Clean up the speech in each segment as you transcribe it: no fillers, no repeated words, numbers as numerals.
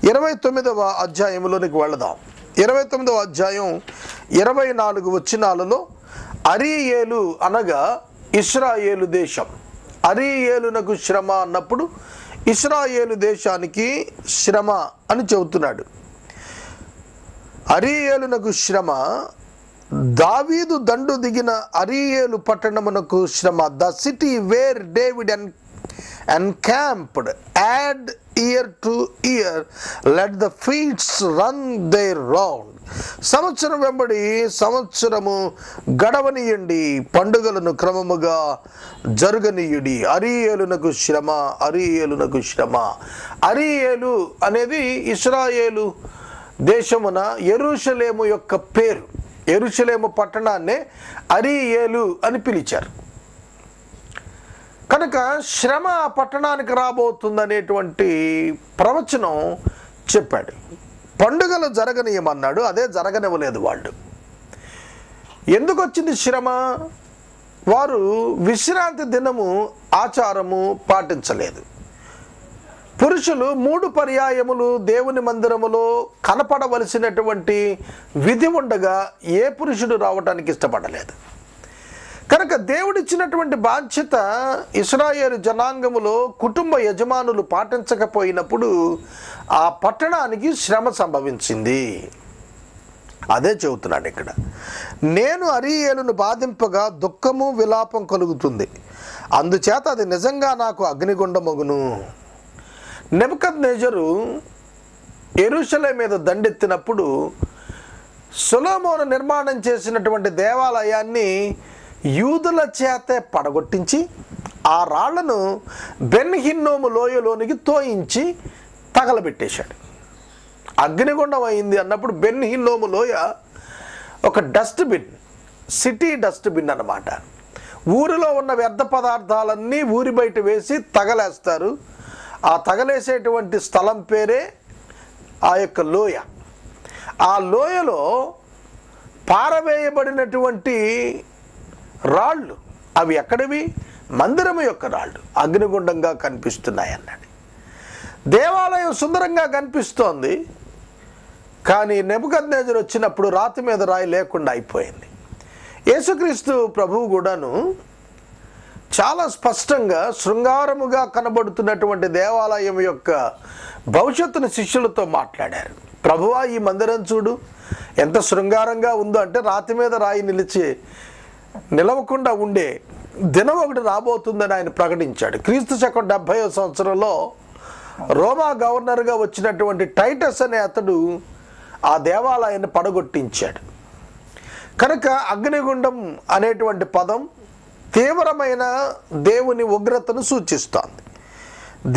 29వ అధ్యాయంలోనికి వెళదాం. 29వ అధ్యాయం 24 వచనాలలో అరీయేలు అనగా ఇశ్రాయేలు దేశం. అరీయేలునకు శ్రమ అన్నప్పుడు ఇశ్రాయేలు దేశానికి శ్రమ అని చెబుతున్నాడు. అరీయేలునకు శ్రమ, దావీదు దండు దిగిన అరీయేలు పట్టణమునకు శ్రమ. The city wear David encamped, add year to year, let the feet run their round. సంవత్సరం వెంబడి సంవత్సరము గడవనీయండి, పండుగలను క్రమముగా జరగనీయుడి. అరీయేలునకు శ్రమ, అరీయేలునకు శ్రమ. అరీయేలు అనేది ఇశ్రాయేలు దేశమున యెరూషలేము యొక్క పేరు. యెరూషలేము పట్టణాన్నే అరీయేలు అని పిలిచారు. కనుక శ్రమ పట్టణానికి రాబోతుందనేటువంటి ప్రవచనం చెప్పాడు. పండుగలు జరగనీయమన్నాడు, అదే జరగనివ్వలేదు వాళ్ళు. ఎందుకు వచ్చింది శ్రమ? వారు విశ్రాంతి దినము ఆచారము పాటించలేదు. పురుషులు 3 పర్యాయములు దేవుని మందిరములో కనపడవలసినటువంటి విధి ఉండగా ఏ పురుషుడు రావటానికి ఇష్టపడలేదు. కనుక దేవుడిచ్చినటువంటి బాధ్యత ఇశ్రాయేలు జనాంగములో కుటుంబ యజమానులు పాటించకపోయినప్పుడు ఆ పట్టణానికి శ్రమ సంభవించింది. అదే చెబుతున్నాడు ఇక్కడ. నేను అరీయేలును బాధింపగా దుఃఖము విలాపం కలుగుతుంది, అందుచేత అది నిజంగా నాకు అగ్నిగుండమగును. నెబుకద్నెజరు యెరూషలేము మీద దండెత్తినప్పుడు సొలొమోను నిర్మాణం చేసినటువంటి దేవాలయాన్ని యూదుల చేతే పడగొట్టించి ఆ రాళ్లను బెన్ హిన్నోము లోయలోనికి తోయించి తగలబెట్టేశాడు. అగ్నిగుండం అయింది అన్నప్పుడు బెన్ హిన్నోము లోయ ఒక డస్ట్బిన్, సిటీ డస్ట్బిన్ అన్నమాట. ఊరిలో ఉన్న వ్యర్థ పదార్థాలన్నీ ఊరి బయట వేసి తగలేస్తారు. ఆ తగలేసేటువంటి స్థలం పేరే ఆ యొక్క లోయ. ఆ లోయలో పారవేయబడినటువంటి రాళ్ళు, అవి ఎక్కడివి? మందిరము యొక్క రాళ్ళు అగ్నిగుండంగా కనిపిస్తున్నాయి అన్నాడు. దేవాలయం సుందరంగా కనిపిస్తోంది, కానీ నెబుకద్నెజరు వచ్చినప్పుడు రాతి మీద రాయి లేకుండా అయిపోయింది. యేసుక్రీస్తు ప్రభువు కూడాను చాలా స్పష్టంగా శృంగారముగా కనబడుతున్నటువంటి దేవాలయం యొక్క భవిష్యత్తును శిష్యులతో మాట్లాడారు. ప్రభువా, ఈ మందిరం చూడు ఎంత శృంగారంగా ఉందో అంటే, రాతి మీద రాయి నిలవకుండా ఉండే దినం ఒకటి రాబోతుందని ఆయన ప్రకటించాడు. క్రీస్తు శకం 70వ సంవత్సరంలో రోమా గవర్నర్గా వచ్చినటువంటి టైటస్ అనే అతడు ఆ దేవాలయాన్ని పడగొట్టించాడు. కనుక అగ్నిగుండం అనేటువంటి పదం తీవ్రమైన దేవుని ఉగ్రతను సూచిస్తోంది.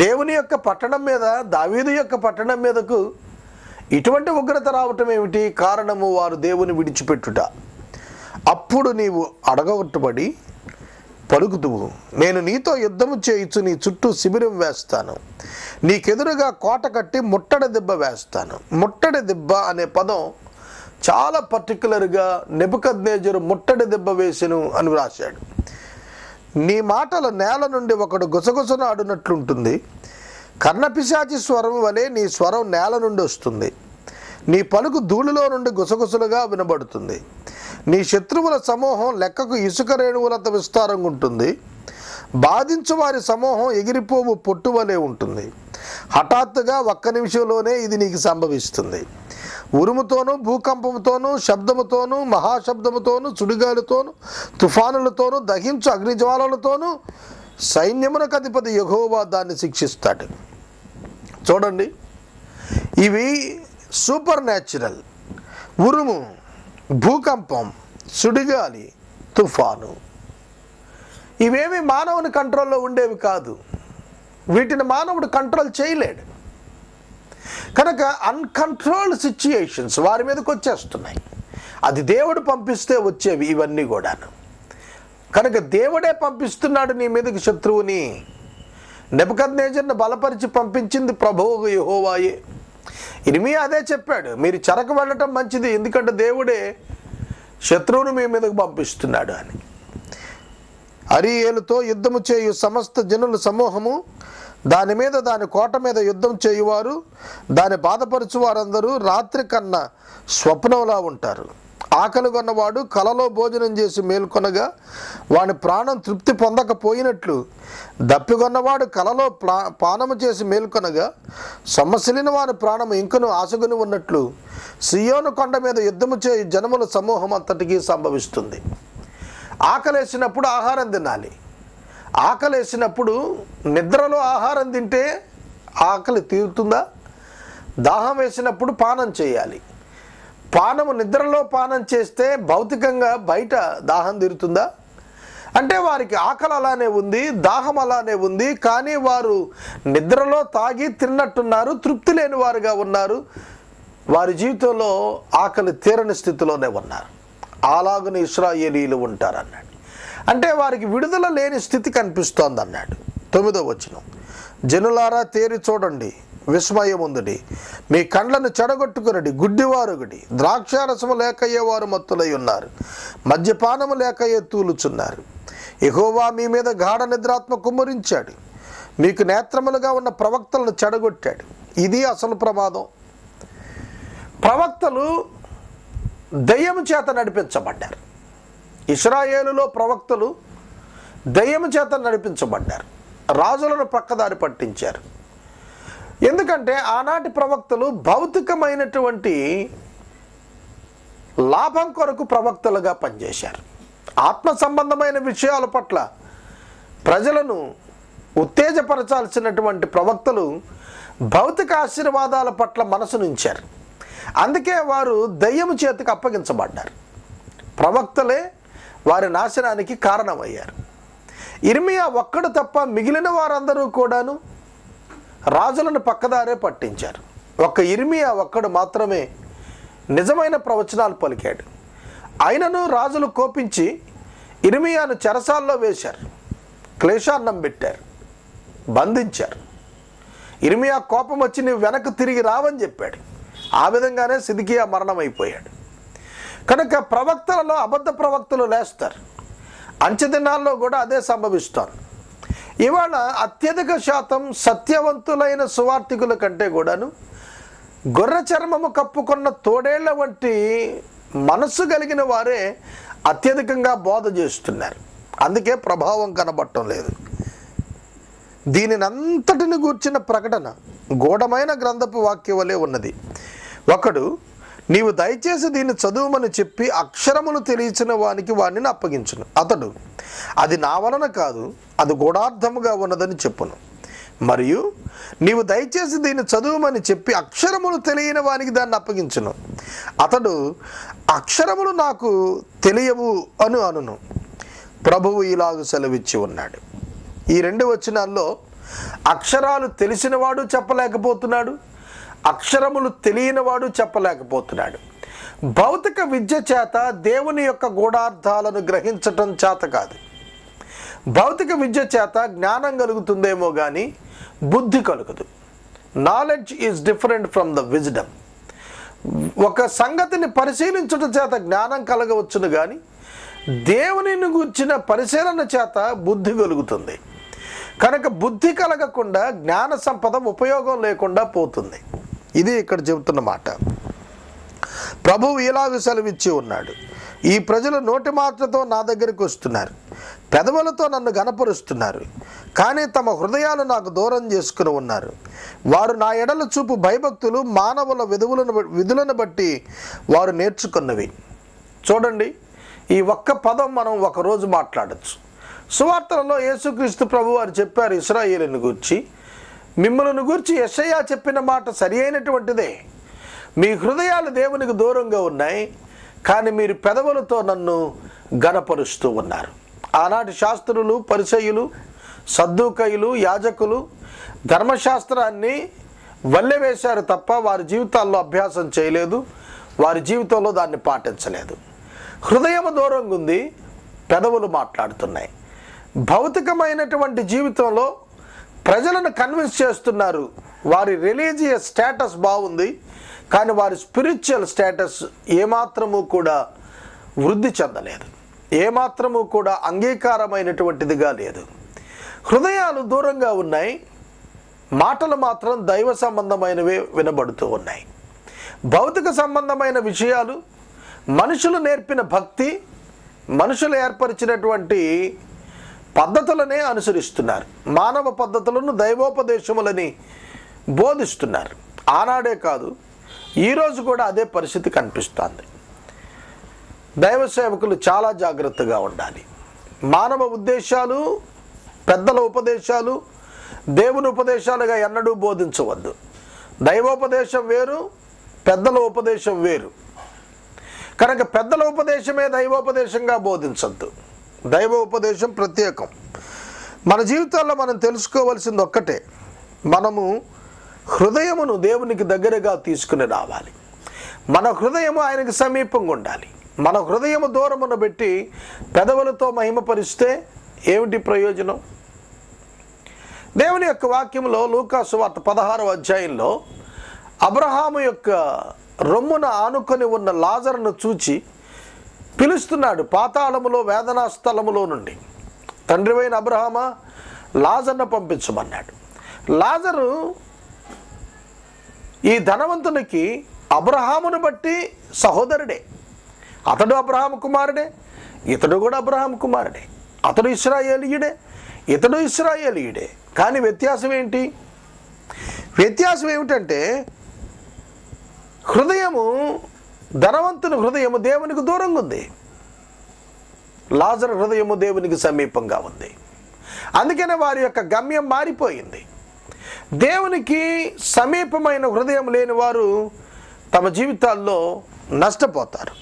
దేవుని యొక్క పట్టణం మీద, దావీదు యొక్క పట్టణం మీదకు ఇటువంటి ఉగ్రత రావటం ఏమిటి? కారణము వారు దేవుని విడిచిపెట్టుట. అప్పుడు నీవు అడగొట్టుబడి పలుకుతువు, నేను నీతో యుద్ధము చేయించు, నీ చుట్టూ శిబిరం వేస్తాను, నీకెదురుగా కోట కట్టి ముట్టడి దెబ్బ వేస్తాను. ముట్టడి దెబ్బ అనే పదం చాలా పర్టికులర్గా నెబుకద్నెజరు ముట్టడి దెబ్బ వేసెను అని వ్రాశాడు. నీ మాటల నేల నుండి ఒకడు గుసగుసను ఆడునట్లుంటుంది, కర్ణపిశాచి స్వరం వలె నీ స్వరం నేల నుండి వస్తుంది, నీ పలుకు ధూళిలో నుండి గుసగుసలుగా వినబడుతుంది. నీ శత్రువుల సమూహం లెక్కకు ఇసుక రేణువులంత విస్తారంగా ఉంటుంది, బాధించు వారి సమూహం ఎగిరిపోవు పొట్టు వలె ఉంటుంది. హఠాత్తుగా 1 నిమిషంలోనే ఇది నీకు సంభవిస్తుంది. ఉరుముతోనూ, భూకంపముతోనూ, శబ్దముతోనూ, మహాశబ్దముతోనూ, సుడిగాలితోనూ, తుఫానులతోనూ, దహించు అగ్నిజ్వాలలతోనూ సైన్యమునకు అధిపతి యెహోవా దాన్ని శిక్షిస్తాడు. చూడండి, ఇవి సూపర్ న్యాచురల్. ఉరుము, భూకంపం, సుడిగాలి, తుఫాను, ఇవేమి మానవుని కంట్రోల్లో ఉండేవి కాదు. వీటిని మానవుడు కంట్రోల్ చేయలేడు. కనుక అన్కంట్రోల్డ్ సిచ్యుయేషన్స్ వారి మీదకి వచ్చేస్తున్నాయి. అది దేవుడు పంపిస్తే వచ్చేవి ఇవన్నీ కూడాను. కనుక దేవుడే పంపిస్తున్నాడు నీ మీదకి శత్రువుని. నెబుకద్నెజరును బలపరిచి పంపించింది ప్రభువు యెహోవాయే. ఇర్మియా అదే చెప్పాడు, మీరు చెరకు వెళ్ళటం మంచిది, ఎందుకంటే దేవుడే శత్రువును మీ మీదకు పంపిస్తున్నాడు అని. అరీయేలుతో యుద్ధము చేయు సమస్త జనుల సమూహము దాని మీద దాని కోట మీద యుద్ధం చేయువారు, దాన్ని బాధపరచు వారందరూ రాత్రి కన్నా స్వప్నంలా ఉంటారు. ఆకలి కొన్నవాడు కలలో భోజనం చేసి మేల్కొనగా వాని ప్రాణం తృప్తి పొందకపోయినట్లు, దప్పికొన్నవాడు కలలో పానము చేసి మేల్కొనగా సొమ్మసిలిన వాని ప్రాణము ఇంకను ఆశగుని ఉన్నట్లు సియోను కొండ మీద యుద్ధము చేయి జనముల సమూహం అంతటికీ సంభవిస్తుంది. ఆకలేసినప్పుడు ఆహారం తినాలి. ఆకలేసినప్పుడు నిద్రలో ఆహారం తింటే ఆకలి తీరుతుందా? దాహం వేసినప్పుడు పానం చేయాలి. పానము నిద్రలో పానం చేస్తే భౌతికంగా బయట దాహం తీరుతుందా? అంటే వారికి ఆకలి అలానే ఉంది, దాహం అలానే ఉంది. కానీ వారు నిద్రలో తాగి తిన్నట్టున్నారు, తృప్తి లేని వారుగా ఉన్నారు. వారి జీవితంలో ఆకలి తీరని స్థితిలోనే ఉన్నారు. అలాగని ఇశ్రాయేలీయులు ఉంటారన్నాడు. అంటే వారికి విడుదల లేని స్థితి కనిపిస్తోంది అన్నాడు. 9వ వచనం, జనులారా తేరి చూడండి, విస్మయముందుడి, మీ కండ్లను చెడగొట్టుకునడి, గుడ్డివారుగుడి. ద్రాక్షారసము లేకయ్యేవారు మత్తులై ఉన్నారు, మద్యపానము లేకయ్యే తూలుచున్నారు. యెహోవా మీ మీద గాఢ నిద్రాత్మ కుమ్మరించాడు, మీకు నేత్రములుగా ఉన్న ప్రవక్తలను చెడగొట్టాడు. ఇది అసలు ప్రమాదం. ప్రవక్తలు దయ్యము చేత నడిపించబడ్డారు. ఇశ్రాయేలులో ప్రవక్తలు దయ్యము చేత నడిపించబడ్డారు. రాజులను పక్కదారి పట్టించారు. ఎందుకంటే ఆనాటి ప్రవక్తలు భౌతికమైనటువంటి లాభం కొరకు ప్రవక్తలుగా పనిచేశారు. ఆత్మ సంబంధమైన విషయాల పట్ల ప్రజలను ఉత్తేజపరచాల్సినటువంటి ప్రవక్తలు భౌతిక ఆశీర్వాదాల పట్ల మనసునుంచారు. అందుకే వారు దయ్యము చేతికి అప్పగించబడ్డారు. ప్రవక్తలే వారి నాశనానికి కారణమయ్యారు. ఇర్మియా ఒక్కడు తప్ప మిగిలిన వారందరూ కూడాను రాజులను పక్కదారే పట్టించారు. ఒక్క ఇర్మియా ఒక్కడు మాత్రమే నిజమైన ప్రవచనాలు పలికాడు. అయినను రాజులు కోపించి ఇర్మియాను చెరసాల్లో వేశారు, క్లేశాన్నం పెట్టారు, బంధించారు. ఇర్మియా కోపం వచ్చి నీవు వెనక్కి తిరిగి రావని చెప్పాడు. ఆ విధంగానే సిద్కియా మరణమైపోయాడు. కనుక ప్రవక్తలలో అబద్ధ ప్రవక్తలు లేస్తారు. అంచెదినాల్లో కూడా అదే సంభవిస్తారు. ఇవాళ అత్యధిక శాతం సత్యవంతులైన సువార్థికుల కంటే కూడాను గొర్రె చర్మము కప్పుకున్న తోడేళ్ల వంటి మనస్సు కలిగిన వారే అత్యధికంగా బోధ చేస్తున్నారు. అందుకే ప్రభావం కనబడటం లేదు. దీనిని అంతటిని గూర్చిన ప్రకటన గూఢమైన గ్రంథపు వాక్య వలె ఉన్నది. ఒకడు నీవు దయచేసి దీన్ని చదువుమని చెప్పి అక్షరములు తెలియచిన వానికి వాడిని అప్పగించును. అతడు అది నా వలన కాదు, అది గూఢార్థముగా ఉన్నదని చెప్పును. మరియు నీవు దయచేసి దీన్ని చదువుమని చెప్పి అక్షరములు తెలియని వానికి దాన్ని అప్పగించును. అతడు అక్షరములు నాకు తెలియవు అనును. ప్రభువు ఇలాగ సెలవిచ్చి ఉన్నాడు. ఈ 2 వచనాల్లో అక్షరాలు తెలిసినవాడు చెప్పలేకపోతున్నాడు, అక్షరములు తెలియనివాడు చెప్పలేకపోతున్నాడు. భౌతిక విద్య చేత దేవుని యొక్క గూఢార్థాలను గ్రహించటం చేత కాదు. భౌతిక విద్య చేత జ్ఞానం కలుగుతుందేమో కానీ బుద్ధి కలుగదు. Knowledge is different from the wisdom. ఒక సంగతిని పరిశీలించుట చేత జ్ఞానం కలగవచ్చును కానీ దేవునిని గూర్చిన పరిశీలన చేత బుద్ధి కలుగుతుంది. కనుక బుద్ధి కలగకుండా జ్ఞాన సంపద ఉపయోగం లేకుండా పోతుంది. ఇది ఇక్కడ చెబుతున్న మాట. ప్రభువు ఇలాగ సెలవిచ్చి ఉన్నాడు, ఈ ప్రజలు నోటి మాటలతో నా దగ్గరికి వస్తున్నారు, పెదవులతో నన్ను గనపరుస్తున్నారు, కానీ తమ హృదయాలు నాకు దూరం చేసుకుని ఉన్నారు. వారు నా ఎడల చూపు భయభక్తులు మానవుల విధులను బట్టి వారు నేర్చుకున్నవి. చూడండి, ఈ ఒక్క పదం మనం ఒకరోజు మాట్లాడచ్చు. సువార్తలలో యేసుక్రీస్తు ప్రభు వారు చెప్పారు ఇశ్రాయేలుని గూర్చి, మిమ్మల్ని గూర్చి యెషయా చెప్పిన మాట సరి అయినటువంటిదే. మీ హృదయాలు దేవునికి దూరంగా ఉన్నాయి, కానీ మీరు పెదవులతో నన్ను గనపరుస్తూ ఉన్నారు. ఆనాటి శాస్త్రులు, పరిసయ్యులు, సద్దూకయులు, యాజకులు ధర్మశాస్త్రాన్ని వల్లెవేశారు తప్ప వారి జీవితాల్లో అభ్యాసం చేయలేదు, వారి జీవితంలో దాన్ని పాటించలేదు. హృదయం దూరంగా ఉంది, పెదవులు మాట్లాడుతున్నాయి. భౌతికమైనటువంటి జీవితంలో ప్రజలను కన్విన్స్ చేస్తున్నారు. వారి రిలీజియస్ స్టేటస్ బాగుంది, కానీ వారి స్పిరిచువల్ స్టేటస్ ఏమాత్రము కూడా వృద్ధి చెందలేదు, ఏమాత్రము కూడా అంగీకారమైనటువంటిదిగా లేదు. హృదయాలు దూరంగా ఉన్నాయి, మాటలు మాత్రం దైవ సంబంధమైనవే వినబడుతూ ఉన్నాయి. భౌతిక సంబంధమైన విషయాలు, మనుషులు నేర్పిన భక్తి, మనుషులు ఏర్పరిచినటువంటి పద్ధతులనే అనుసరిస్తున్నారు. మానవ పద్ధతులను దైవోపదేశములని బోధిస్తున్నారు. ఆనాడే కాదు, ఈరోజు కూడా అదే పరిస్థితి కనిపిస్తోంది. దైవ సేవకులు చాలా జాగ్రత్తగా ఉండాలి. మానవ ఉద్దేశాలు, పెద్దల ఉపదేశాలు దేవుని ఉపదేశాలుగా ఎన్నడూ బోధించవద్దు. దైవోపదేశం వేరు, పెద్దల ఉపదేశం వేరు. కనుక పెద్దల ఉపదేశమే దైవోపదేశంగా బోధించద్దు. దైవ ఉపదేశం ప్రత్యేకం. మన జీవితాల్లో మనం తెలుసుకోవలసింది ఒక్కటే, మనము హృదయమును దేవునికి దగ్గరగా తీసుకుని రావాలి. మన హృదయము ఆయనకు సమీపంగా ఉండాలి. మన హృదయము దూరమును పెట్టి పెదవులతో మహిమపరిస్తే ఏమిటి ప్రయోజనం? దేవుని యొక్క వాక్యంలో లూకా సువార్త 16వ అధ్యాయంలో అబ్రహాము యొక్క రొమ్మున ఆనుకొని ఉన్న లాజరును చూచి పిలుస్తున్నాడు పాతాళములో, వేదనా స్థలములో నుండి. తండ్రివైన అబ్రహామా, లాజరును పంపించమన్నాడు. లాజరు ఈ ధనవంతునికి అబ్రహామును బట్టి సహోదరుడే. అతడు అబ్రహాము కుమారుడే, ఇతడు కూడా అబ్రహాము కుమారుడే. అతడు ఇశ్రాయేలీయుడే, ఇతడు ఇశ్రాయేలీయుడే. కానీ వ్యత్యాసం ఏంటి? వ్యత్యాసం ఏమిటంటే హృదయము, ధనవంతుని హృదయము దేవునికి దూరంగా ఉంది, లాజరు హృదయము దేవునికి సమీపంగా ఉంది. అందుకనే వారి యొక్క గమ్యం మారిపోయింది. దేవునికి సమీపమైన హృదయం లేని వారు తమ జీవితాల్లో నష్టపోతారు.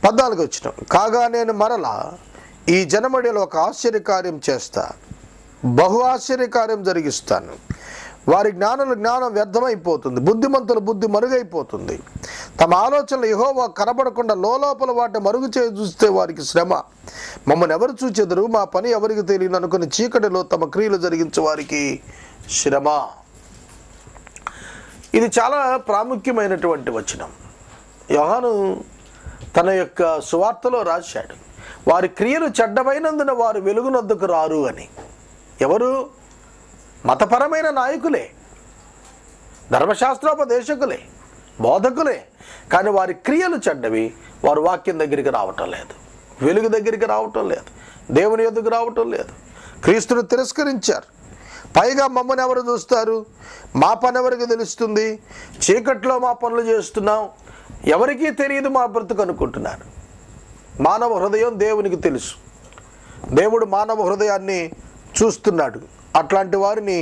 14వ వచనం, కాగా నేను మరలా ఈ జనమడిలో ఒక ఆశ్చర్యకార్యం చేస్తా, బహు ఆశ్చర్యకార్యం జరిగిస్తాను. వారి జ్ఞానుల జ్ఞానం వ్యర్థమైపోతుంది, బుద్ధిమంతుల బుద్ధి మరుగైపోతుంది. తమ ఆలోచనలు యెహోవా కనబడకుండా లోలోపల వాటిని మరుగు చేసి చూస్తే వారికి శ్రమ. మమ్మల్ని ఎవరు చూచెదరు, మా పని ఎవరికి తెలియను అనుకుని చీకటిలో తమ క్రియలు జరిగించే వారికి శ్రమ. ఇది చాలా ప్రాముఖ్యమైనటువంటి వచనం. యోహాను తన యొక్క సువార్తలో రాశాడు, వారి క్రియలు చెడ్డమైనందున వారు వెలుగునొద్దకు రారు అని. ఎవరు? మతపరమైన నాయకులే, ధర్మశాస్త్రోపదేశకులే, బోధకులే. కానీ వారి క్రియలు చెడ్డవి. వారు వాక్యం దగ్గరికి రావటం లేదు, వెలుగు దగ్గరికి రావటం లేదు, దేవుని ఎదుగు రావటం లేదు. క్రీస్తును తిరస్కరించారు. పైగా మమ్మల్ని ఎవరు చూస్తారు, మా పని ఎవరికి తెలుస్తుంది, చీకట్లో మా పనులు చేస్తున్నాం, ఎవరికీ తెలియదు మా బ్రతుకు అనుకుంటున్నారు. మానవ హృదయం దేవునికి తెలుసు. దేవుడు మానవ హృదయాన్ని చూస్తున్నాడు. అట్లాంటి వారిని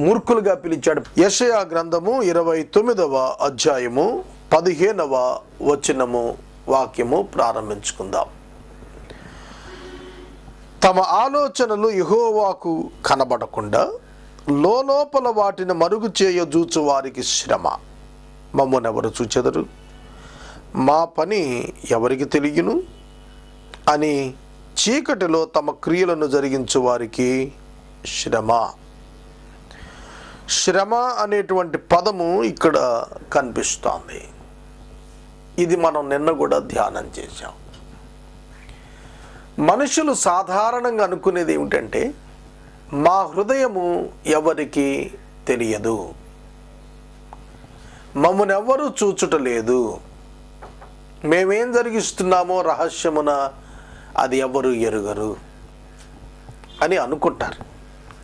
మూర్ఖులుగా పిలిచాడు. యెషయా గ్రంథము 29వ అధ్యాయము 15వ వచనము వాక్యము ప్రారంభించుకుందాం. తమ ఆలోచనలు యెహోవాకు కనబడకుండా లోలోపల వాటిని మరుగు చేయజూచు వారికి శ్రమ. మమ్మల్ని ఎవరు చూచెదరు, మా పని ఎవరికి తెలియను అని చీకటిలో తమ క్రియలను జరిగించు వారికి శ్రమ. శ్రమ అనేటువంటి పదము ఇక్కడ కనిపిస్తోంది. ఇది మనం నిన్న కూడా ధ్యానం చేశాం. మనుషులు సాధారణంగా అనుకునేది ఏమిటంటే, మా హృదయము ఎవరికి తెలియదు, మమ్మల్ని ఎవ్వరూ చూచుటలేదు, మేమేం జరిగిస్తున్నామో రహస్యమున అది ఎవరు ఎరుగరు అని అనుకుంటారు.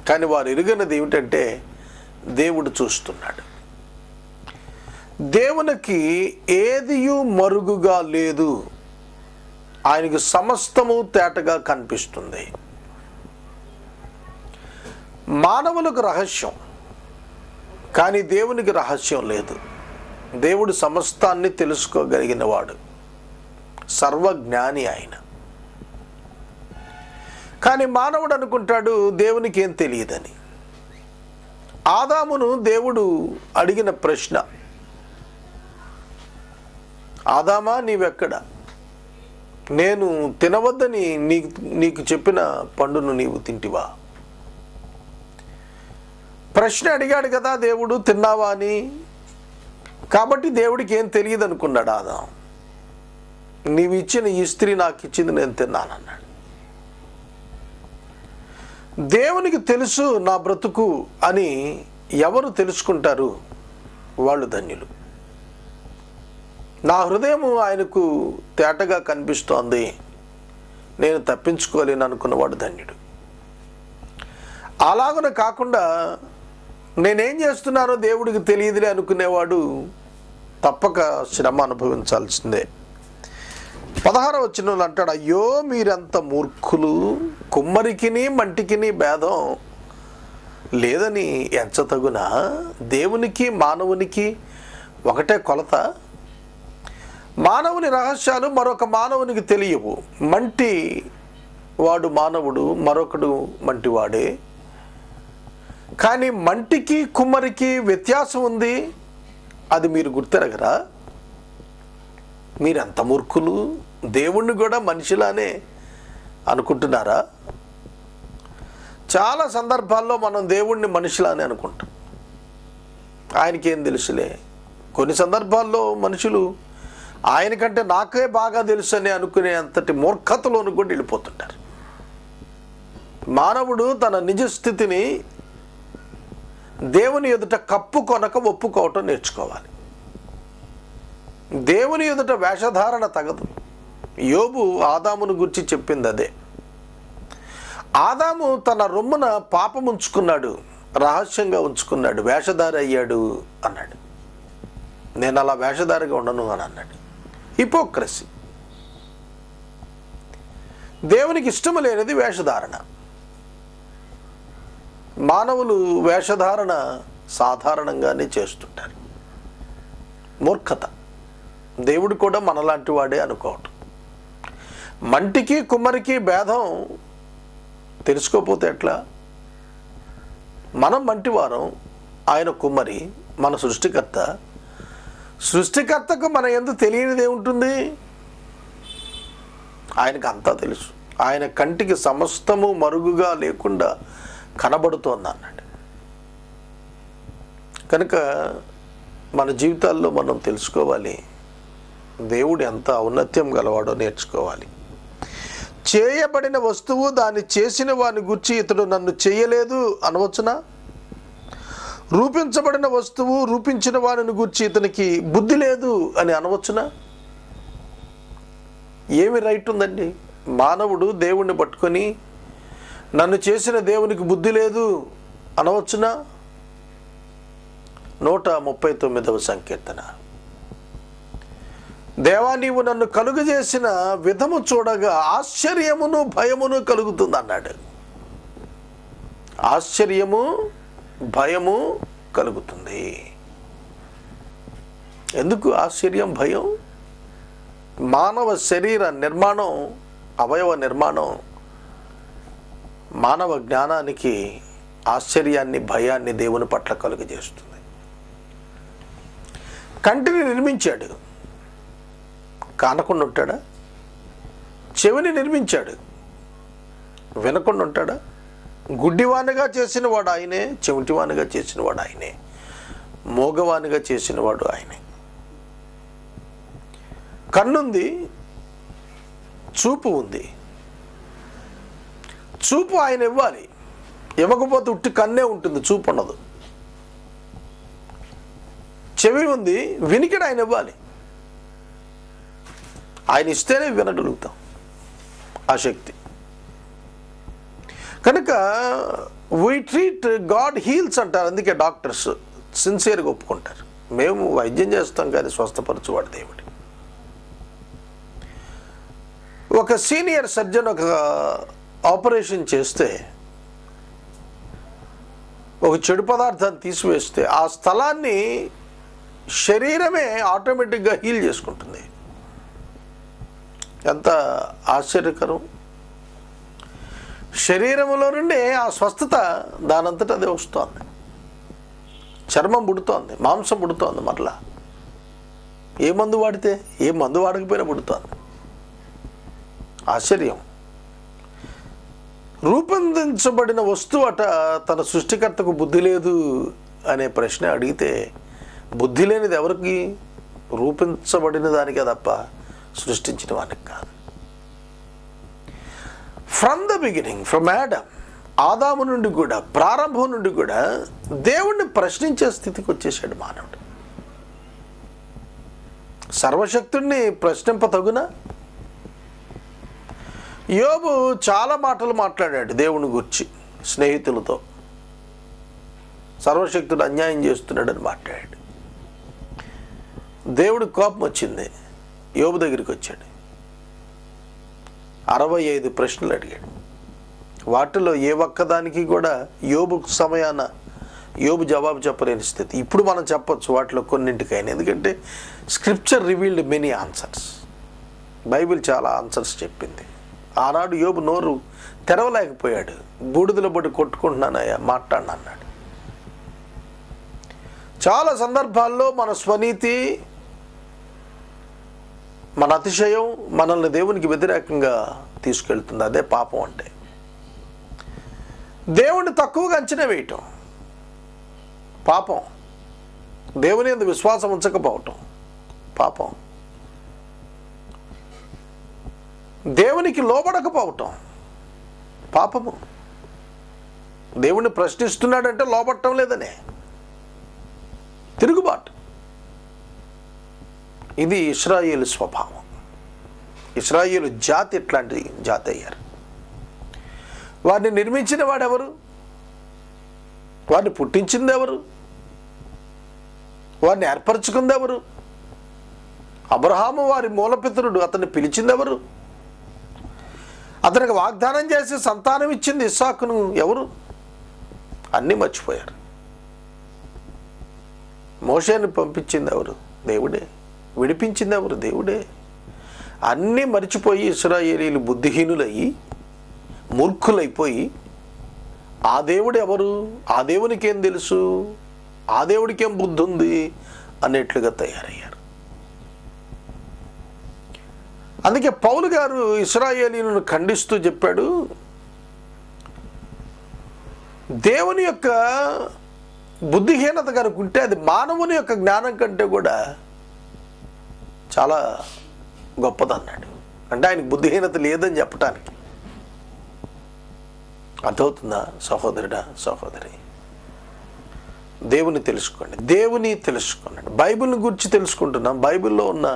కానీ వారు ఎరుగనది ఏమిటంటే, దేవుడు చూస్తున్నాడు. దేవునికి ఏదియు మరుగుగా లేదు. ఆయనకు సమస్తము తేటగా కనిపిస్తుంది. మానవులకు రహస్యం, కానీ దేవునికి రహస్యం లేదు. దేవుడు సమస్తాన్ని తెలుసుకోగలిగిన వాడు, సర్వజ్ఞాని ఆయన. కానీ మానవుడు అనుకుంటాడు దేవునికి ఏం తెలియదని. ఆదామును దేవుడు అడిగిన ప్రశ్న, ఆదామా నీవెక్కడ, నేను తినవద్దని నీకు చెప్పిన పండును నీవు తింటివా? ప్రశ్న అడిగాడు కదా దేవుడు, తిన్నావా అని. కాబట్టి దేవుడికి ఏం తెలియదు అనుకున్నాడు ఆదాం. నీవు ఇచ్చిన ఈ స్త్రీ నాకు ఇచ్చింది, నేను తిన్నానన్నాడు. దేవునికి తెలుసు నా బ్రతుకు అని ఎవరు తెలుసుకుంటారు వాళ్ళు ధన్యులు. నా హృదయం ఆయనకు తేటగా కనిపిస్తోంది, నేను తప్పించుకోలేను అనుకున్నవాడు ధన్యుడు. అలాగన కాకుండా నేనేం చేస్తున్నానో దేవుడికి తెలియదులే అనుకునేవాడు తప్పక శ్రమ అనుభవించాల్సిందే. 16వ వచనంలో అంటాడు, అయ్యో మీరెంత మూర్ఖులు, కుమ్మరికిని మంటికిని భేదం లేదని ఎంచతగునా? దేవునికి మానవునికి ఒకటే కొలత. మానవుని రహస్యాలు మరొక మానవునికి తెలియవు. మంటి వాడు మానవుడు, మరొకడు మంటివాడే. కానీ మంటికి కుమ్మరికి వ్యత్యాసం ఉంది, అది మీరు గుర్తెరగరా? మీరెంత మూర్ఖులు, దేవుణ్ణి కూడా మనిషిలానే అనుకుంటున్నారా? చాలా సందర్భాల్లో మనం దేవుణ్ణి మనిషిలానే అనుకుంటాం, ఆయనకేం తెలుసులే. కొన్ని సందర్భాల్లో మనుషులు ఆయనకంటే నాకే బాగా తెలుసు అని అనుకునే అంతటి మూర్ఖతలోను కూడా వెళ్ళిపోతుంటారు. మానవుడు తన నిజ స్థితిని దేవుని ఎదుట కప్పుకొనక ఒప్పుకోవటం నేర్చుకోవాలి. దేవుని ఎదుట వేషధారణ తగదు. యోబు ఆదామును గురించి చెప్పింది అదే. ఆదాము తన రొమ్మున పాపం ఉంచుకున్నాడు, రహస్యంగా ఉంచుకున్నాడు, వేషధారి అయ్యాడు అన్నాడు. నేను అలా వేషధారిగా ఉండను అని అన్నాడు. హిపోక్రసీ. దేవునికి ఇష్టం లేనిది వేషధారణ. మానవులు వేషధారణ సాధారణంగానే చేస్తుంటారు. మూర్ఖత. దేవుడు కూడా మనలాంటి వాడే అనుకోవటం. మంటికి కుమ్మరికి భేదం తెలుసుకోపోతే ఎట్లా? మనం మంటివారం, ఆయన కుమ్మరి, మన సృష్టికర్త. సృష్టికర్తకు మన ఎందుకు తెలియనిది ఏముంటుంది? ఆయనకు అంతా తెలుసు. ఆయన కంటికి సమస్తము మరుగుగా లేకుండా కనబడుతోంది అన్నాడు. కనుక మన జీవితాల్లో మనం తెలుసుకోవాలి, దేవుడు ఎంత ఔన్నత్యం గలవాడో నేర్చుకోవాలి. చేయబడిన వస్తువు దాన్ని చేసిన వాని గురించి ఇతడు నన్ను చేయలేదు అనవచ్చునా? రూపించబడిన వస్తువు రూపించిన వాని గురించి ఇతనికి బుద్ధి లేదు అని అనవచ్చునా? ఏమి రైట్ ఉందండి? మానవుడు దేవుణ్ణి పట్టుకొని నన్ను చేసిన దేవునికి బుద్ధి లేదు అనవచ్చునా? 139వ సంకీర్తన. దేవా, నీవు నన్ను కలుగజేసిన విధము చూడగా ఆశ్చర్యమును భయమును కలుగుతుంది అన్నాడు. ఆశ్చర్యము భయము కలుగుతుంది. ఎందుకు ఆశ్చర్యం భయం? మానవ శరీర నిర్మాణం, అవయవ నిర్మాణం మానవ జ్ఞానానికి ఆశ్చర్యాన్ని భయాన్ని దేవుని పట్ల కలుగజేస్తుంది. కంటిని నిర్మించాడు, కానకుండా ఉంటాడా? చెవిని నిర్మించాడు, వినకుండా ఉంటాడా? గుడ్డివానిగా చేసిన వాడు ఆయనే, చెవిటివానిగా చేసిన వాడు ఆయనే, మోగవానిగా చేసిన వాడు ఆయనే. కన్నుంది, చూపు ఉంది. చూపు ఆయన ఇవ్వాలి, ఇవ్వకపోతే ఉట్టి కన్నే ఉంటుంది, చూపు ఉండదు. చెవి ఉంది, వినికిడి ఆయన ఇవ్వాలి. ఆయన ఇస్తేనే వినగలుగుతాం, ఆ శక్తి. కనుక వీ ట్రీట్ గాడ్ హీల్స్ అంటారు. అందుకే డాక్టర్స్ సిన్సియర్గా ఒప్పుకుంటారు, మేము వైద్యం చేస్తాం కానీ స్వస్థపరచువాడు దేవుడు. ఒక సీనియర్ సర్జన్ ఒక ఆపరేషన్ చేస్తే, ఒక చెడు పదార్థాన్ని తీసివేస్తే ఆ స్థలాన్ని శరీరమే ఆటోమేటిక్గా హీల్ చేసుకుంటుంది. ఎంత ఆశ్చర్యకరం! శరీరంలో నుండి ఆ స్వస్థత దానంతట అదే వస్తోంది. చర్మం పుడుతోంది, మాంసం పుడుతోంది. మరలా ఏ మందు వాడితే, ఏ మందు వాడకపోయినా పుడుతోంది. ఆశ్చర్యం. రూపొందించబడిన వస్తువు అట తన సృష్టికర్తకు బుద్ధి లేదు అనే ప్రశ్న అడిగితే, బుద్ధి లేనిది ఎవరికి? రూపించబడిన దానికే తప్ప సృష్టించిన వానికి కాదు. From the beginning, from Adam, ఆదాము నుండి కూడా, ప్రారంభం నుండి కూడా దేవుణ్ణి ప్రశ్నించే స్థితికి వచ్చేసాడు మానవుడు. సర్వశక్తుడిని ప్రశ్నింపతగునా? యోబు చాలా మాటలు మాట్లాడాడు దేవుని గురించి స్నేహితులతో. సర్వశక్తుడు అన్యాయం చేస్తున్నాడని మాట్లాడాడు. దేవుడికి కోపం వచ్చింది. యోబు దగ్గరికి వచ్చాడు. 65 ప్రశ్నలు అడిగాడు. వాటిలో ఏ ఒక్కదానికి కూడా యోబు సమయాన యోబు జవాబు చెప్పలేని స్థితి. ఇప్పుడు మనం చెప్పొచ్చు వాటిలో కొన్నింటికైనా, ఎందుకంటే scripture revealed many answers. Bible చాలా ఆన్సర్స్ చెప్పింది. ఆనాడు యోబు నోరు తెరవలేకపోయాడు. బూడిదలో పడి కొట్టుకుంటున్నానయ్యా, మాట్లాడినా అన్నాడు. చాలా సందర్భాల్లో మన స్వనీతి, మన అతిశయం మనల్ని దేవునికి వ్యతిరేకంగా తీసుకెళ్తుంది. అదే పాపం అంటే. దేవుణ్ణి తక్కువగా అంచనా వేయటం పాపం. దేవుని యందు విశ్వాసం ఉంచకపోవటం పాపం. దేవునికి లోబడకపోవటం పాపము. దేవుణ్ణి ప్రశ్నిస్తున్నాడంటే లోబడటం లేదనే తిరుగుబాటు. ఇది ఇశ్రాయేలు స్వభావం. ఇశ్రాయేలు జాతి ఎట్లాంటి జాతి అయ్యారు. వారిని నిర్మించిన వాడెవరు? వారిని పుట్టించింది ఎవరు? వారిని ఏర్పరచుకుంది ఎవరు? అబ్రహాము వారి మూలపితరుడు. అతన్ని పిలిచింది ఎవరు? అతనికి వాగ్దానం చేసి సంతానం ఇచ్చింది ఇస్సాకును ఎవరు? అన్నీ మర్చిపోయారు. మోషేని పంపించింది ఎవరు? దేవుడే. విడిపించింది ఎవరు? దేవుడే. అన్నీ మర్చిపోయి ఇశ్రాయేలీలు బుద్ధిహీనులయ్యి మూర్ఖులైపోయి ఆ దేవుడు ఎవరు, ఆ దేవునికి ఏం తెలుసు, ఆ దేవుడికి ఏం బుద్ధి ఉంది అనేట్లుగా తయారయ్యారు. అందుకే పౌలు గారు ఇశ్రాయేలీలను ఖండిస్తూ చెప్పాడు, దేవుని యొక్క బుద్ధిహీనత కనుకుంటే అది మానవుని యొక్క జ్ఞానం కంటే కూడా చాలా గొప్పదన్నాడు. అంటే ఆయనకు బుద్ధిహీనత లేదని చెప్పటానికి. అర్థమవుతుందా సహోదరుడా, సహోదరి? దేవుని తెలుసుకోండి, దేవుని తెలుసుకోండి. బైబిల్ని గురించి తెలుసుకుంటున్నాం, బైబిల్లో ఉన్న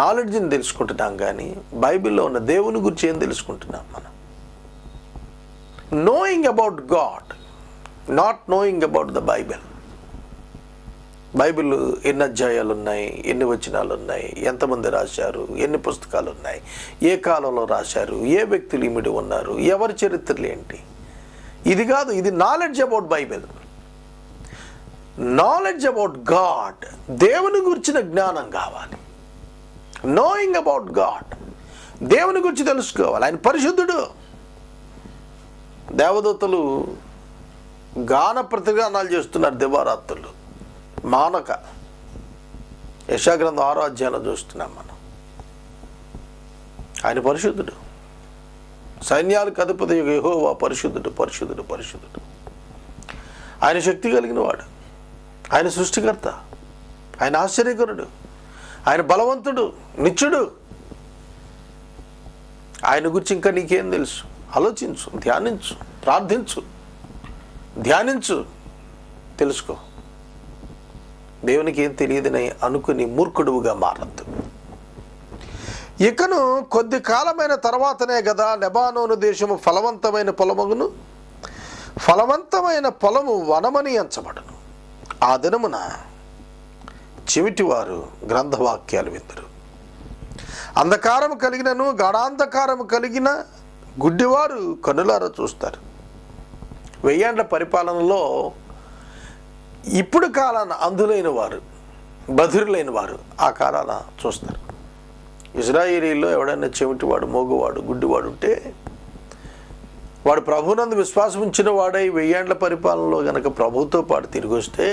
నాలెడ్జ్ని తెలుసుకుంటున్నాం, కానీ బైబిల్లో ఉన్న దేవుని గురించి ఏం తెలుసుకుంటున్నాం మనం? Knowing about God, not knowing about the Bible. Bible ఎన్ని అధ్యాయాలు ఉన్నాయి, ఎన్ని వచనాలు ఉన్నాయి, ఎంతమంది రాశారు, ఎన్ని పుస్తకాలు ఉన్నాయి, ఏ కాలంలో రాశారు, ఏ వ్యక్తులు ఇమిడి ఉన్నారు, ఎవరి చరిత్రలు ఏంటి, ఇది కాదు. ఇది knowledge about Bible, knowledge about God. దేవుని గురించిన జ్ఞానం కావాలి. నోయింగ్ అబౌట్ గాడ్, దేవుని గురించి తెలుసుకోవాలి. ఆయన పరిశుద్ధుడు. దేవదూతలు గాన ప్రతిగానాలు చేస్తున్నారు దివారాత్రులు మానక. యెషయా గ్రంథం 6వ అధ్యాయంలో చూస్తున్నాం మనం. ఆయన పరిశుద్ధుడు. సైన్యాలకు అధిపతి యెహోవా పరిశుద్ధుడు, పరిశుద్ధుడు, పరిశుద్ధుడు. ఆయన శక్తి కలిగిన వాడు, ఆయన సృష్టికర్త, ఆయన ఆశ్చర్యకరుడు, ఆయన బలవంతుడు, నిత్యుడు. ఆయన గురించి ఇంకా నీకేం తెలుసు? ఆలోచించు, ధ్యానించు, ప్రార్థించు, ధ్యానించు, తెలుసుకో. దేవునికి ఏం తెలియదని అనుకుని మూర్ఖుడువుగా మారద్దు. ఇకను కొద్ది కాలమైన తర్వాతనే కదా లెబానోను దేశము ఫలవంతమైన పొలమును, ఫలవంతమైన పొలము వనమని ఎంచబడును. ఆ దినమున చెవిటివారు గ్రంథవాక్యాలు విందురు. అంధకారము కలిగినను గాఢాంధకారము కలిగిన గుడ్డివారు కనులారా చూస్తారు. 1000 ఏండ్ల పరిపాలనలో ఇప్పుడు కాలాన అంధులైన వారు, బధిరులైన వారు ఆ కాలాన చూస్తారు. ఇజ్రాయేలీలో ఎవడైనా చెవిటివాడు, మోగువాడు, గుడ్డివాడు ఉంటే వాడు ప్రభునందు విశ్వాసం ఉంచిన వాడై 1000 ఏండ్ల పరిపాలనలో కనుక ప్రభుతో పాటు తిరిగి వస్తే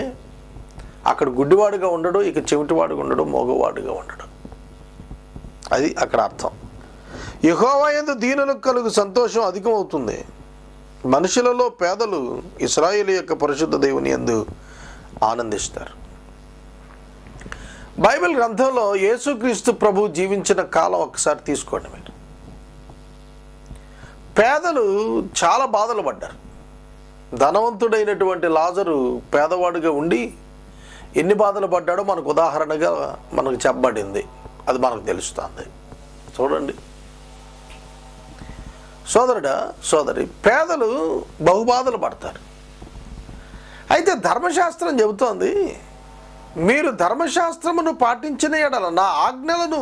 అక్కడ గుడ్డివాడుగా ఉండడు, ఇక చెవిటివాడుగా ఉండడు, మోగవాడుగా ఉండడు. అది అక్కడ అర్థం. యెహోవా యందు దీనులకు కలుగు సంతోషం అధికమవుతుంది. మనుషులలో పేదలు ఇశ్రాయేలు యొక్క పరిశుద్ధ దేవుని యందు ఆనందిస్తారు. బైబిల్ గ్రంథంలో యేసుక్రీస్తు ప్రభు జీవించిన కాలం ఒకసారి తీసుకోండి మీరు. పేదలు చాలా బాధలు పడ్డారు. ధనవంతుడైనటువంటి లాజరు పేదవాడిగా ఉండి ఎన్ని బాధలు పడ్డాడో మనకు ఉదాహరణగా మనకు చెప్పబడింది. అది మనకు తెలుస్తుంది. చూడండి సోదరుడా సోదరి, పేదలు బహుబాధలు పడతారు. అయితే ధర్మశాస్త్రం చెబుతోంది, మీరు ధర్మశాస్త్రమును పాటించిన ఎడల, నా ఆజ్ఞలను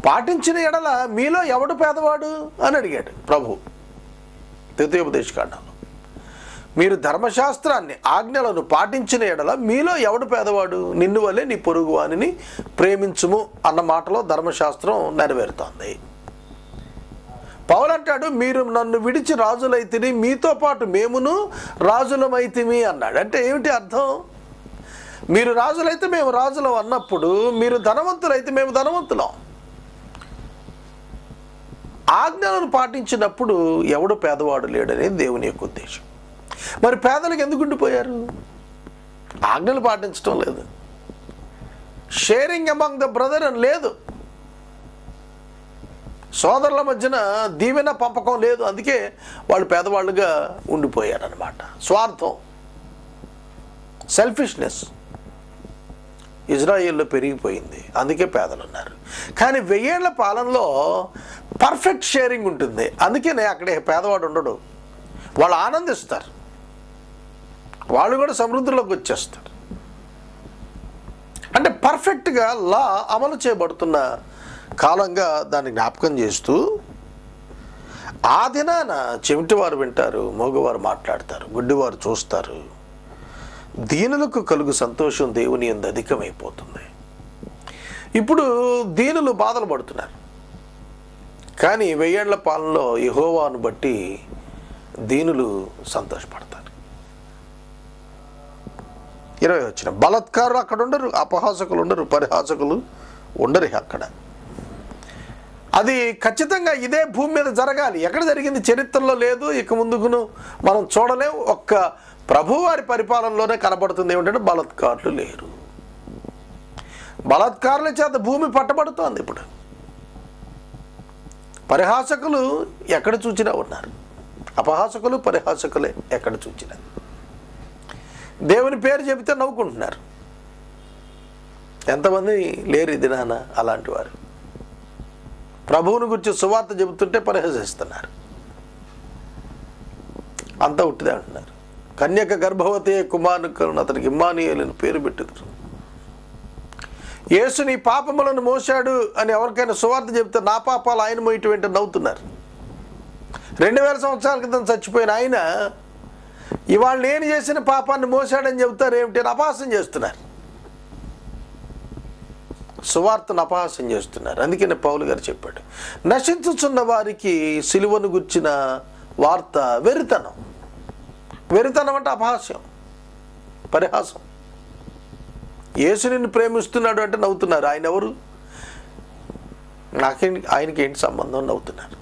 పాటించిన ఎడల మీలో ఎవడు పేదవాడు అని అడిగాడు ప్రభు ద్వితీయోపదేశకాండంలో. మీరు ధర్మశాస్త్రాన్ని ఆజ్ఞలను పాటించిన ఎడల మీలో ఎవడు పేదవాడు, నిన్ను వల్లే నీ పొరుగువానిని ప్రేమించుము అన్న మాటలో ధర్మశాస్త్రం నెరవేరుతోంది. పౌలు అంటాడు, మీరు నన్ను విడిచి రాజులైతిని, మీతో పాటు మేమును రాజులమైతిమి అన్నాడు. అంటే ఏమిటి అర్థం? మీరు రాజులైతే మేము రాజులం అన్నప్పుడు, మీరు ధనవంతులైతే మేము ధనవంతులం. ఆజ్ఞలను పాటించినప్పుడు ఎవడు పేదవాడు లేడనేది దేవుని యొక్క ఉద్దేశం. మరి పేదలకు ఎందుకు ఉండిపోయారు? ఆజ్ఞలు పాటించడం లేదు, షేరింగ్ అమంగ్ ద బ్రదర్ అని లేదు, సోదరుల మధ్యన దీవెన పంపకం లేదు. అందుకే వాళ్ళు పేదవాళ్ళుగా ఉండిపోయారు అన్నమాట. స్వార్థం, సెల్ఫిష్నెస్ ఇజ్రాయిల్లో పెరిగిపోయింది. అందుకే పేదలు ఉన్నారు. కానీ 1000 ఏళ్ల పాలనలో పర్ఫెక్ట్ షేరింగ్ ఉంటుంది. అందుకనే అక్కడే పేదవాడు ఉండడు. వాళ్ళు ఆనందిస్తారు, వాళ్ళు కూడా సమృద్ధిలోకి వచ్చేస్తారు. అంటే పర్ఫెక్ట్గా లా అమలు చేయబడుతున్న కాలంగా దాన్ని జ్ఞాపకం చేస్తూ, ఆ దినాన చెవిటివారు వింటారు, మోగవారు మాట్లాడతారు, గుడ్డివారు చూస్తారు, దీనులకు కలుగు సంతోషం దేవుని యందు అధికమైపోతుంది. ఇప్పుడు దీనులు బాధలు పడుతున్నారు, కానీ 1000 ఏళ్ల పాలనలో యెహోవాను బట్టి దీనులు సంతోషపడతారు. 20 వచ్చిన బలత్కారులు అక్కడ ఉండరు, అపహాసకులు ఉండరు, పరిహాసకులు ఉండరు అక్కడ. అది ఖచ్చితంగా ఇదే భూమి మీద జరగాలి. ఎక్కడ జరిగింది చరిత్రలో లేదు, ఇక ముందుకును మనం చూడలేం. ఒక్క ప్రభువారి పరిపాలనలోనే కనబడుతుంది ఏమిటంటే బలత్కారులు లేరు. బలత్కారుల చేత భూమి పట్టబడుతోంది. ఇప్పుడు పరిహాసకులు ఎక్కడ చూచినా ఉన్నారు, అపహాసకులు పరిహాసకులే ఎక్కడ చూచినా. దేవుని పేరు చెబితే నవ్వుకుంటున్నారు. ఎంతమంది లేరు ఈ దినాన అలాంటి వారు? ప్రభువుని గురించి సువార్త చెబుతుంటే పరిహసిస్తున్నారు. అంతా ఉట్టిదే అంటున్నారు. కన్యక గర్భవతి కుమారుని అతనికి ఇమ్మానుయేలుని పేరు పెట్టుదురు. యేసు నీ పాపములను మోసాడు అని ఎవరికైనా సువార్త చెబితే నా పాపాలు ఆయన మోయటం ఏంటో నవ్వుతున్నారు. 2000 సంవత్సరాల క్రితం చచ్చిపోయిన ఆయన ఇవాళ నేను చేసిన పాపాన్ని మోసాడని చెబుతారు ఏమిటి అని అపహాస్యం చేస్తున్నారు. సువార్తను అపహాస్యం చేస్తున్నారు. అందుకనే పౌలు గారు చెప్పాడు, నశించుచున్న వారికి సిలువను గుర్చిన వార్త వెరితనం. వెరితనం అంటే అపహాస్యం, పరిహాసం. యేసు నిన్ను ప్రేమిస్తున్నాడు అంటే నవ్వుతున్నారు. ఆయన ఎవరు? ఆయనకి ఏంటి సంబంధం? నవ్వుతున్నారు.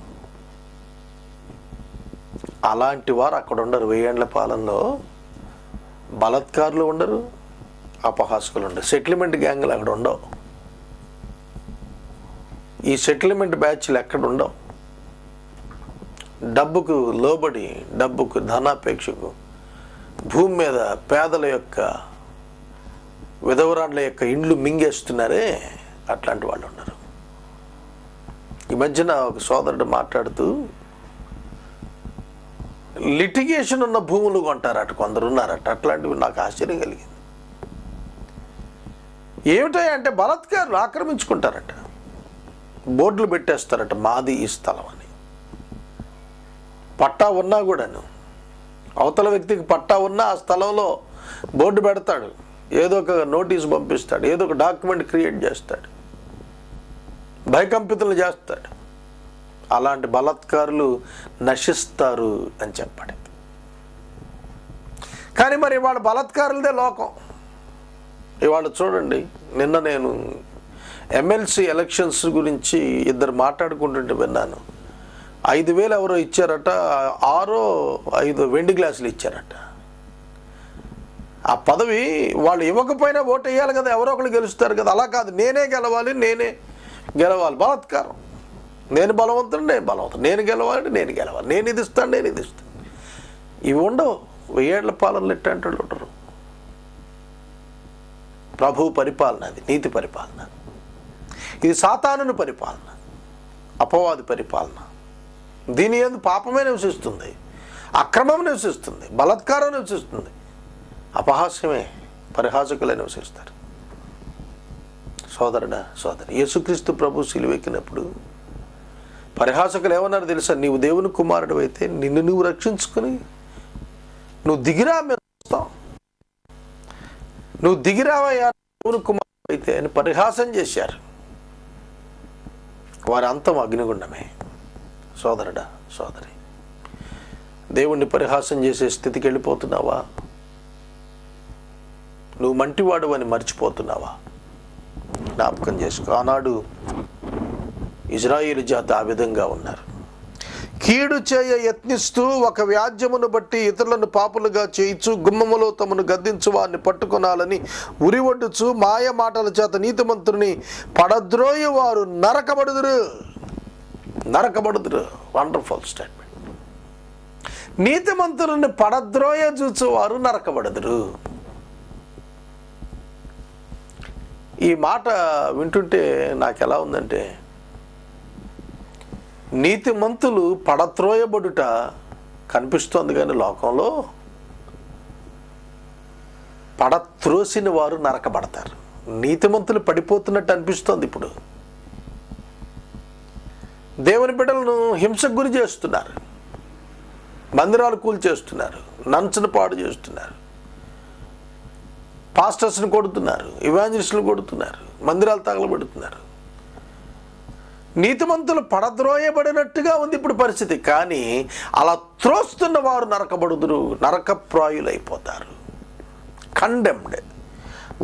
అలాంటి వారు అక్కడ ఉండరు. 1000 ఏళ్ల పాలనలో బలత్కారులు ఉండరు, అపహాసకులు ఉండరు, సెటిల్మెంట్ గ్యాంగులు అక్కడ ఉండవు, ఈ సెటిల్మెంట్ బ్యాచ్లు ఎక్కడ ఉండవు. డబ్బుకు లోబడి, డబ్బుకు ధనాపేక్షకు భూమి మీద పేదల యొక్క, విధవరాండ్ల యొక్క ఇండ్లు మింగేస్తున్నారే, అట్లాంటి వాళ్ళు ఉన్నారు. ఈ మధ్యన ఒక సోదరుడు మాట్లాడుతూ, లిటిగేషన్ ఉన్న భూములు కొంటారట కొందరు ఉన్నారట. అట్లాంటివి నాకు ఆశ్చర్యం కలిగింది. ఏమిటాయంటే బలత్కారులు ఆక్రమించుకుంటారట, బోర్డులు పెట్టేస్తారట, మాది ఈ స్థలం అని. పట్టా ఉన్నా కూడాను, అవతల వ్యక్తికి పట్టా ఉన్నా ఆ స్థలంలో బోర్డు పెడతాడు, ఏదో ఒక నోటీసు పంపిస్తాడు, ఏదో ఒక డాక్యుమెంట్ క్రియేట్ చేస్తాడు, భయకంపితులు చేస్తాడు. అలాంటి బలత్కారులు నశిస్తారు అని చెప్పండి. కానీ మరి ఇవాళ బలత్కారులదే లోకం. ఇవాళ చూడండి, నిన్న నేను ఎమ్మెల్సీ ఎలక్షన్స్ గురించి ఇద్దరు మాట్లాడుకుంటుంటే విన్నాను. 5,000 ఎవరో ఇచ్చారట, 6-5 వెండి గ్లాసులు ఇచ్చారట. ఆ పదవి వాళ్ళు ఇవ్వకపోయినా ఓటు వేయాలి కదా, ఎవరో ఒకరు గెలుస్తారు కదా. అలా కాదు, నేనే గెలవాలి, నేనే గెలవాలి. బలాత్కారం. నేను బలవంతుడు, నేను బలవంతుడు, నేను గెలవాలి, నేను గెలవాలి, నేను ఇది ఇస్తాను, నేను ఇది ఇస్తాను. ఇవి ఉండవు. 1000 ఏళ్ల పాలనలు ఎట్టంటే ఉండరు. ప్రభు పరిపాలన, అది నీతి పరిపాలన. ఇది సాతానుని పరిపాలన, అపవాది పరిపాలన. దీని యందు పాపమే నివసిస్తుంది, అక్రమం నివసిస్తుంది, బలాత్కారం నివసిస్తుంది, అపహాస్యమే, పరిహాసకులే నివసిస్తారు. సోదరుడా, సోదరి, యేసుక్రీస్తు ప్రభు సిలువెక్కినప్పుడు పరిహాసకులు ఏమన్నారు తెలుసా? నీవు దేవుని కుమారుడు అయితే నిన్ను నువ్వు రక్షించుకుని నువ్వు దిగిరా, మేము వస్తాం, నువ్వు దిగిరావయ్యా దేవుని కుమారుడు అయితే అని పరిహాసం చేశారు. వారి అంతం అగ్నిగుండమే. సోదరుడా, సోదరి, దేవుణ్ణి పరిహాసం చేసే స్థితికి వెళ్ళిపోతున్నావా? నువ్వు మంటివాడు అని మర్చిపోతున్నావా? జ్ఞాపకం చేసుకో. ఆనాడు ఇజ్రాయేలు జాతి ఆ విధంగా ఉన్నారు. కీడు చేయ యత్నిస్తూ ఒక వ్యాజ్యమును బట్టి ఇతరులను పాపులుగా చేయించు, గుమ్మములో తమను గద్దించు వారిని పట్టుకొనాలని ఉరివడ్డుచు మాయ మాటల చేత నీతిమంతుని పడద్రోయి వారు నరకబడుదురు. నరకబడుదురు. Wonderful statement. నీతిమంతులని పడద్రోయ చూచు వారు నరకబడుదురు. ఈ మాట వింటుంటే నాకు ఎలా ఉందంటే, నీతిమంతులు పడత్రోయబడుట కనిపిస్తోంది, కానీ లోకంలో పడత్రోసిన వారు నరకబడతారు. నీతిమంతులు పడిపోతున్నట్టు అనిపిస్తోంది. ఇప్పుడు దేవుని బిడ్డలను హింసకు గురి చేస్తున్నారు, మందిరాలు కూల్చేస్తున్నారు, నంచను పాడు చేస్తున్నారు, పాస్టర్స్ని కొడుతున్నారు, ఇవాంజలిస్టులు కొడుతున్నారు, మందిరాలు తగలబెడుతున్నారు. నీతిమంతులు పడద్రోయబడినట్టుగా ఉంది ఇప్పుడు పరిస్థితి. కానీ అలా త్రోస్తున్న వారు నరకబడుదురు, నరకప్రాయులైపోతారు. కండెమ్డ్,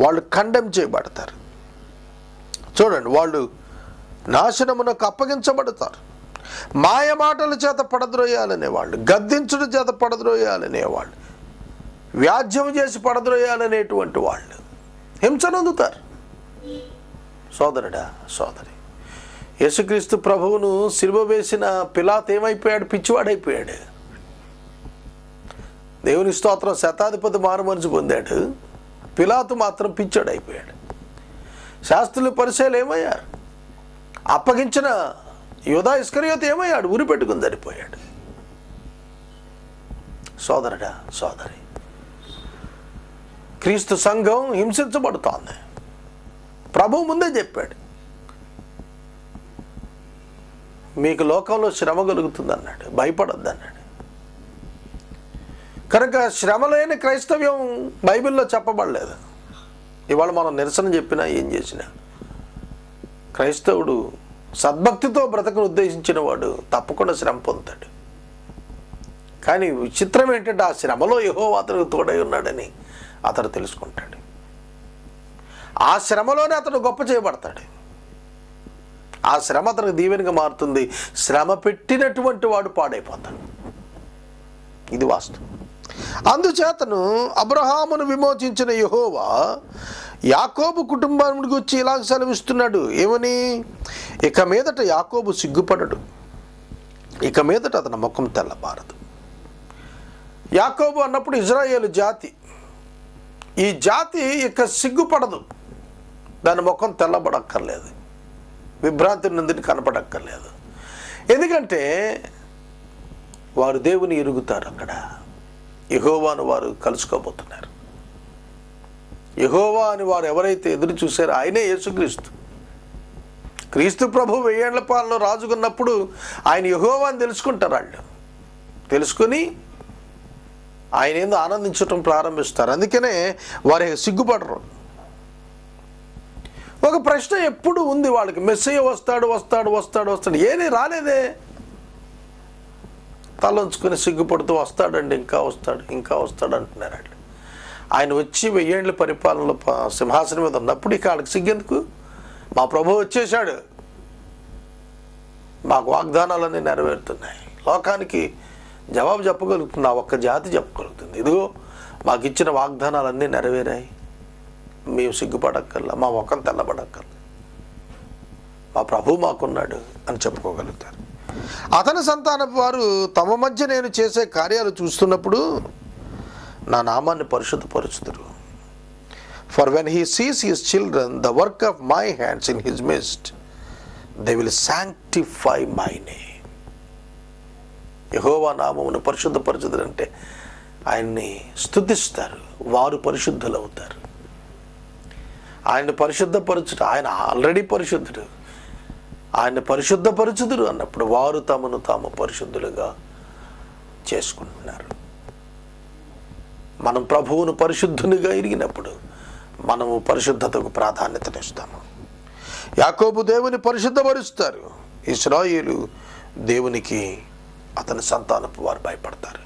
వాళ్ళు కండెమ్ చేయబడతారు. చూడండి, వాళ్ళు నాశనమునకు అప్పగించబడతారు. మాయ మాటల చేత పడద్రోయాలనేవాళ్ళు, గద్దించుడు చేత పడద్రోయాలనేవాళ్ళు, వ్యాజ్యం చేసి పడద్రోయాలనేటువంటి వాళ్ళు హింసనందుతారు. సోదరుడా, సోదరి, యేసుక్రీస్తు ప్రభువును సిలువ వేసిన పిలాతు ఏమైపోయాడు? పిచ్చివాడైపోయాడు. దేవుని స్తోత్రం, శతాధిపతి మారుమనసు పొందాడు. పిలాతు మాత్రం పిచ్చాడైపోయాడు. శాస్త్రులు పరిచయాలు ఏమయ్యారు? అప్పగించిన యూదా ఇస్కరియోతు ఏమయ్యాడు? ఉరి పెట్టుకుని సరిపోయాడు. సోదరుడా, సోదరి, క్రీస్తు సంఘం హింసించబడుతోంది. ప్రభువు ముందే చెప్పాడు, మీకు లోకంలో శ్రమ కలుగుతుంది అన్నాడు, భయపడొద్దు అన్నాడు. కనుక శ్రమ లేని క్రైస్తవ్యం బైబిల్లో చెప్పబడలేదు. ఇవాళ మనం నిరసన చెప్పినా ఏం చేసినా క్రైస్తవుడు సద్భక్తితో బ్రతకను ఉద్దేశించిన వాడు తప్పకుండా శ్రమ పొందుతాడు. కానీ విచిత్రం ఏంటంటే, ఆ శ్రమలో యెహోవా అతనికి తోడై ఉన్నాడని అతడు తెలుసుకుంటాడు. ఆ శ్రమలోనే అతడు గొప్ప చేయబడతాడు. ఆ శ్రమ అతనికి దీవెనగా మారుతుంది. శ్రమ పెట్టినటువంటి వాడు పాడైపోతాడు. ఇది వాస్తవం. అందుచేతను అబ్రహామును విమోచించిన యెహోవా యాకోబు కుటుంబానికి వచ్చి ఇలాగ సెలవిస్తున్నాడు. ఏమని? ఇక మీదట యాకోబు సిగ్గుపడడు, ఇక మీదట అతని ముఖం తెల్లబారదు. యాకోబు అన్నప్పుడు ఇజ్రాయేలు జాతి. ఈ జాతి ఇక సిగ్గుపడదు, దాని ముఖం తెల్లబడక్కర్లేదు, విభ్రాంతి నుండి కనపడక్కర్లేదు. ఎందుకంటే వారు దేవుని ఎరుగుతారు. అక్కడ యెహోవాను వారు కలుసుకోబోతున్నారు. యెహోవా అని వారు ఎవరైతే ఎదురు చూశారో ఆయనే యేసుక్రీస్తు. క్రీస్తు ప్రభు 1000 ఏళ్ల పాలన రాజుకున్నప్పుడు ఆయన యెహోవా అని తెలుసుకుంటారు. వాళ్ళు తెలుసుకుని ఆయన ఏందో ఆనందించటం ప్రారంభిస్తారు. అందుకనే వారి సిగ్గుపడరు. ఒక ప్రశ్న ఎప్పుడు ఉంది వాళ్ళకి, మెస్సయ్య వస్తాడు వస్తాడు వస్తాడు వస్తాడు, ఏది రాలేదే. తలంచుకొని సిగ్గుపడుతూ వస్తాడండి, ఇంకా వస్తాడు ఇంకా వస్తాడు అంటున్నారు వాళ్ళు. ఆయన వచ్చి 1000 ఏళ్ళ పరిపాలనలో సింహాసనం మీద ఉన్నప్పుడు ఇక వాళ్ళకి సిగ్గెందుకు? మా ప్రభు వచ్చేసాడు, మాకు వాగ్దానాలన్నీ నెరవేరుతున్నాయి, లోకానికి జవాబు చెప్పగలుగుతుంది, ఆ ఒక్క జాతి చెప్పగలుగుతుంది, ఇదిగో మాకు ఇచ్చిన వాగ్దానాలన్నీ నెరవేరాయి, మేము సిగ్గుపడక్కర్లా, మా ముఖం తెల్లబడక్కర్లా, మా ప్రభు మాకున్నాడు అని చెప్పుకోగలుగుతారు. అతని సంతానపు వారు తమ మధ్య నేను చేసే కార్యాలు చూస్తున్నప్పుడు నా నామాన్ని పరిశుద్ధపరుచుదురు. For when he sees his children the work of my hands in his midst they will sanctify my name. యెహోవా నామమును పరిశుద్ధపరచుదురు అంటే ఆయన్ని స్తుతిస్తారు, వారు పరిశుద్ధులవుతారు. ఆయన పరిశుద్ధపరచుట, ఆయన ఆల్రెడీ పరిశుద్ధుడు, ఆయన పరిశుద్ధపరచుదురు అన్నప్పుడు వారు తమను తాము పరిశుద్ధులుగా చేసుకుంటున్నారు. మనం ప్రభువును పరిశుద్ధునిగా ఎరిగినప్పుడు మనము పరిశుద్ధతకు ప్రాధాన్యతనిస్తాము. యాకోబు దేవుని పరిశుద్ధపరుస్తారు, ఇశ్రాయేలు దేవునికి అతని సంతానపు వారు భయపడతారు.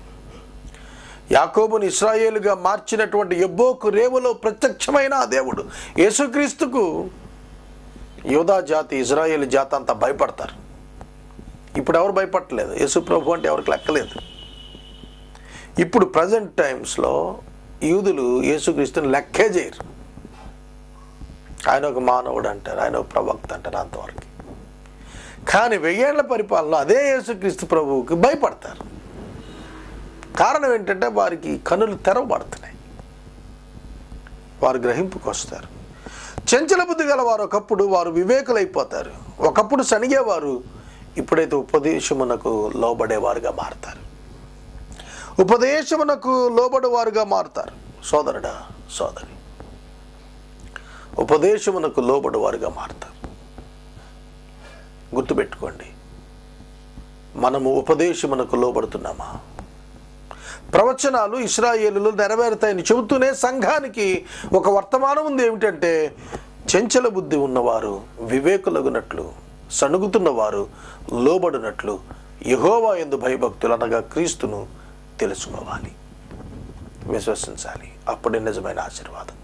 యాకోబుని ఇశ్రాయేలుగా మార్చినటువంటి యబ్బోకు రేవులో ప్రత్యక్షమైన ఆ దేవుడు యేసుక్రీస్తుకు యూదా జాతి, ఇజ్రాయేల్ జాతి అంతా భయపడతారు. ఇప్పుడు ఎవరు భయపడలేదు, యేసు ప్రభు అంటే ఎవరికి లెక్కలేదు. ఇప్పుడు ప్రజెంట్ టైమ్స్లో యూదులు యేసుక్రీస్తుని లెక్కే చేయరు. ఆయన ఒక మానవుడు అంటారు, ఆయన ఒక ప్రవక్త అంటారు, అంతవరకు. కానీ 1000 ఏళ్ల పరిపాలనలో అదే యేసుక్రీస్తు ప్రభువుకి భయపడతారు. కారణం ఏంటంటే వారికి కనులు తెరవబడుతున్నాయి, వారు గ్రహింపుకు వస్తారు. చంచల బుద్ధి గల వారు ఒకప్పుడు వారు వివేకులైపోతారు. ఒకప్పుడు సణిగేవారు ఇప్పుడైతే ఉపదేశమునకు లోబడేవారుగా మారతారు. ఉపదేశమునకు లోబడేవారుగా మారతారు. సోదరుడా, సోదరి, ఉపదేశమునకు లోబడేవారుగా మారతారు. గుర్తుపెట్టుకోండి, మనము ఉపదేశమునకు లోబడుతున్నామా? ప్రవచనాలు ఇశ్రాయేలులో నెరవేరుతాయని చెబుతూనే సంఘానికి ఒక వర్తమానం ఉంది. ఏమిటంటే చెంచల బుద్ధి ఉన్నవారు వివేకులగునట్లు, సణుగుతున్నవారు లోబడినట్లు యెహోవా యందు భయభక్తులు అనగా క్రీస్తును తెలుసుకోవాలి, విశ్వసించాలి. అప్పుడే నిజమైన ఆశీర్వాదం.